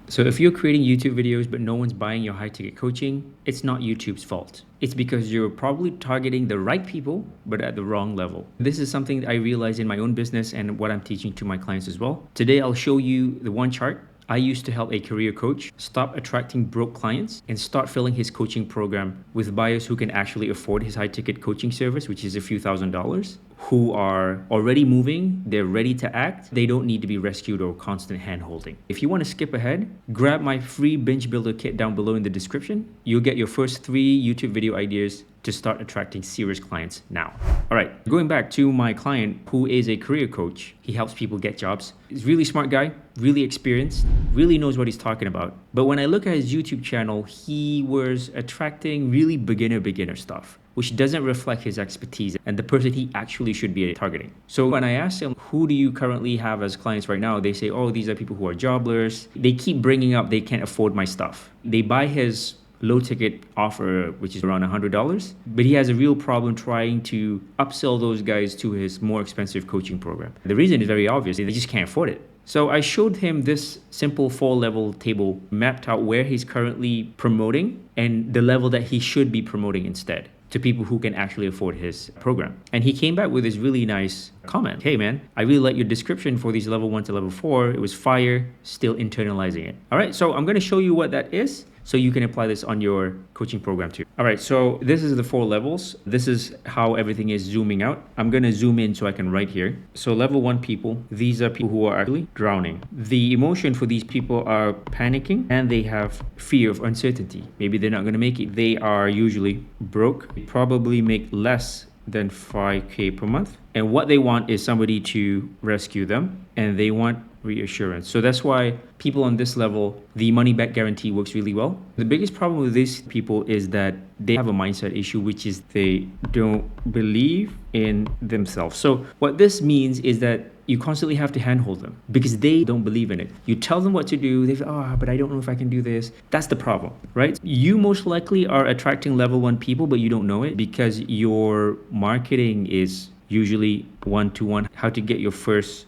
So if you're creating YouTube videos but no one's buying your high ticket coaching, it's not YouTube's fault. It's because you're probably targeting the right people, but at the wrong level. This is something that I realized in my own business and what I'm teaching to my clients as well. Today, I'll show you the one chart I used to help a career coach stop attracting broke clients and start filling his coaching program with buyers who can actually afford his high ticket coaching service, which is a few $1,000s, who are already moving, they're ready to act, they don't need to be rescued or constant hand holding. If you want to skip ahead, grab my free binge builder kit down below in the description. You'll get your first 3 YouTube video ideas to start attracting serious clients now. All right, going back to my client who is a career coach. He helps people get jobs. He's a really smart guy, really experienced, really knows what he's talking about. But when I look at his YouTube channel, he was attracting really beginner stuff, which doesn't reflect his expertise and the person he actually should be targeting. So when I asked him, who do you currently have as clients right now? They say, oh, these are people who are jobless. They keep bringing up they can't afford my stuff. They buy his low ticket offer, which is around $100, but he has a real problem trying to upsell those guys to his more expensive coaching program. The reason is very obvious. They just can't afford it. So I showed him this simple 4-level table mapped out where he's currently promoting and the level that he should be promoting instead to people who can actually afford his program. And he came back with this really nice comment. Hey man, I really like your description for these level 1 to level 4. It was fire, still internalizing it. All right, so I'm gonna show you what that is so you can apply this on your coaching program too. All right, so this is the 4 levels. This is how everything is zooming out. I'm gonna zoom in so I can write here. So level 1 people, these are people who are actually drowning. The emotion for these people are panicking and they have fear of uncertainty. Maybe they're not gonna make it. They are usually broke, they probably make less than 5K per month. And what they want is somebody to rescue them, and they want reassurance. So that's why people on this level, the money back guarantee works really well. The biggest problem with these people is that they have a mindset issue, which is they don't believe in themselves. So what this means is that you constantly have to handhold them because they don't believe in it. You tell them what to do, they say, oh, but I don't know if I can do this. That's the problem, right? You most likely are attracting level 1 people, but you don't know it because your marketing is usually one-to-one, how to get your first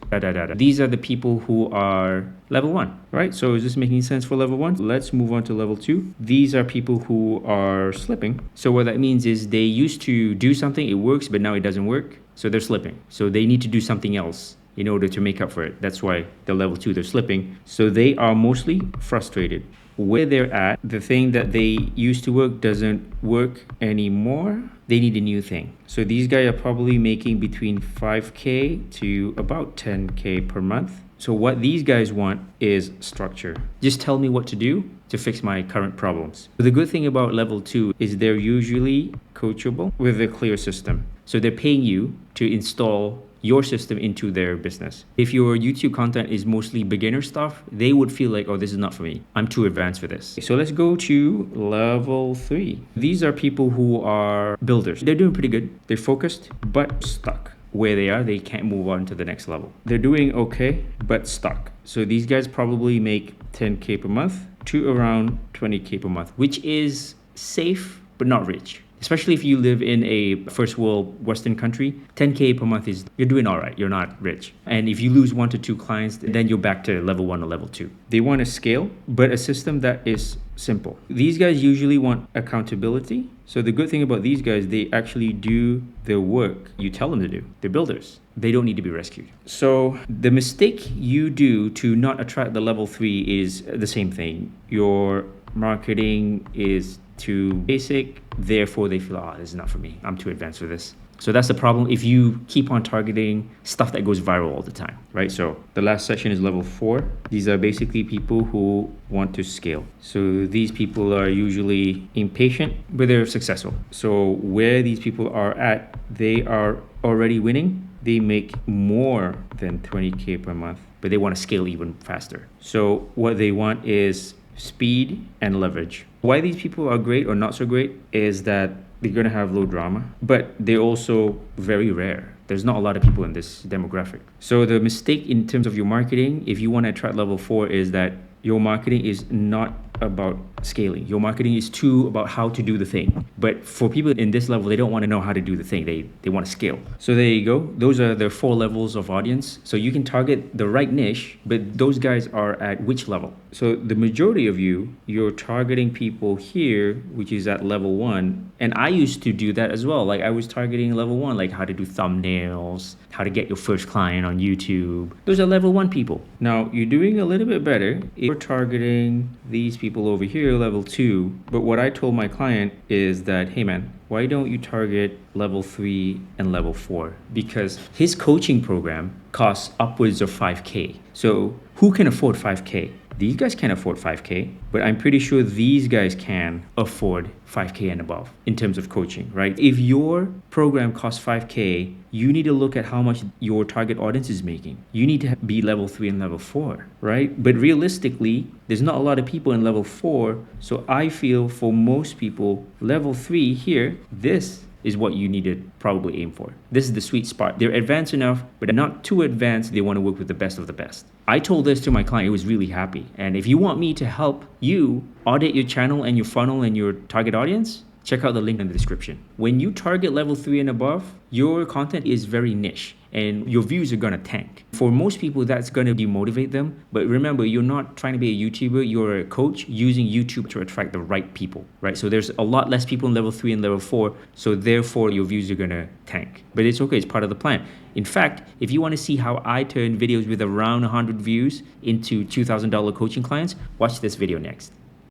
These are the people who are level 1, right? So is this making sense for level 1? Let's move on to level 2. These are people who are slipping. So what that means is they used to do something, it works, but now it doesn't work. So they're slipping. So they need to do something else in order to make up for it. That's why they're level 2, they're slipping. So they are mostly frustrated. Where they're at, the thing that they used to work doesn't work anymore. They need a new thing. So these guys are probably making between 5K to about 10K per month. So what these guys want is structure. Just tell me what to do to fix my current problems. The good thing about level 2 is they're usually coachable with a clear system. So they're paying you to install your system into their business. If your YouTube content is mostly beginner stuff, they would feel like, oh, this is not for me. I'm too advanced for this. So let's go to level 3. These are people who are builders. They're doing pretty good. They're focused, but stuck. Where they are, they can't move on to the next level. They're doing okay, but stuck. So these guys probably make 10K per month to around 20K per month, which is safe, but not rich. Especially if you live in a first world Western country, 10K per month is, you're doing all right, you're not rich. And if you lose 1 to 2 clients, then you're back to level 1 or level 2. They want to scale, but a system that is simple. These guys usually want accountability. So the good thing about these guys, they actually do the work you tell them to do. They're builders. They don't need to be rescued. So the mistake you do to not attract the level 3 is the same thing. Your marketing is too basic, therefore they feel, oh, this is not for me. I'm too advanced for this. So that's the problem if you keep on targeting stuff that goes viral all the time, right? So the last section is level 4. These are basically people who want to scale. So these people are usually impatient, but they're successful. So where these people are at, they are already winning. They make more than 20K per month, but they want to scale even faster. So what they want is speed and leverage. Why these people are great or not so great is that they're going to have low drama, but they're also very rare. There's not a lot of people in this demographic. So the mistake in terms of your marketing, if you want to attract level 4, is that your marketing is not about scaling. Your marketing is too about how to do the thing. But for people in this level, they don't want to know how to do the thing. They want to scale. So there you go. Those are the 4 levels of audience. So you can target the right niche, but those guys are at which level? So the majority of you're targeting people here, which is at level 1. And I used to do that as well. Like I was targeting level 1, like how to do thumbnails, how to get your first client on YouTube. Those are level 1 people. Now you're doing a little bit better if you're targeting these people over here, level 2. But what I told my client is that, hey man, why don't you target level 3 and level 4? Because his coaching program costs upwards of 5K. So who can afford 5K? These guys can't afford 5K, but I'm pretty sure these guys can afford 5K and above in terms of coaching, right? If your program costs 5K, you need to look at how much your target audience is making. You need to be level 3 and level 4, right? But realistically, there's not a lot of people in level 4. So I feel for most people, level 3 here, this is what you need to probably aim for. This is the sweet spot. They're advanced enough, but not too advanced. They want to work with the best of the best. I told this to my client. He was really happy. And if you want me to help you audit your channel and your funnel and your target audience, check out the link in the description. When you target level 3 and above, your content is very niche and your views are gonna tank. For most people, that's gonna demotivate them. But remember, you're not trying to be a YouTuber, you're a coach using YouTube to attract the right people, right? So there's a lot less people in level 3 and level 4, so therefore your views are gonna tank. But it's okay, it's part of the plan. In fact, if you wanna see how I turn videos with around 100 views into $2,000 coaching clients, watch this video next.